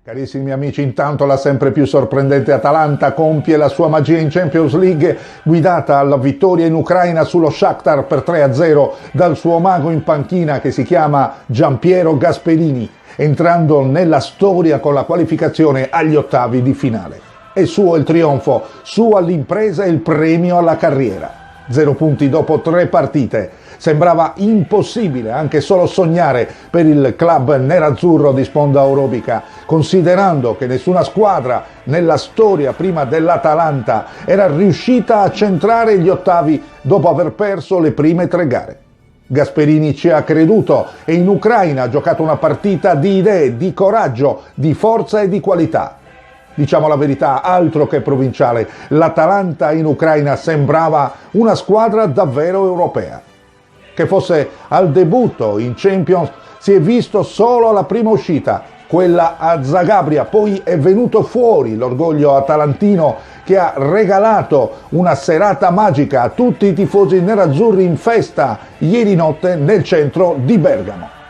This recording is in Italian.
Carissimi amici, intanto la sempre più sorprendente Atalanta compie la sua magia in Champions League, guidata alla vittoria in Ucraina sullo Shakhtar per 3-0 dal suo mago in panchina che si chiama Giampiero Gasperini, entrando nella storia con la qualificazione agli ottavi di finale. È suo il trionfo, sua l'impresa e il premio alla carriera. 0 punti dopo 3 partite. Sembrava impossibile anche solo sognare per il club nerazzurro di sponda orobica, considerando che nessuna squadra nella storia prima dell'Atalanta era riuscita a centrare gli ottavi dopo aver perso le prime 3 gare. Gasperini ci ha creduto e in Ucraina ha giocato una partita di idee, di coraggio, di forza e di qualità. Diciamo la verità, altro che provinciale, l'Atalanta in Ucraina sembrava una squadra davvero europea. Che fosse al debutto in Champions si è visto solo alla prima uscita, quella a Zagabria, poi è venuto fuori l'orgoglio atalantino che ha regalato una serata magica a tutti i tifosi nerazzurri in festa ieri notte nel centro di Bergamo.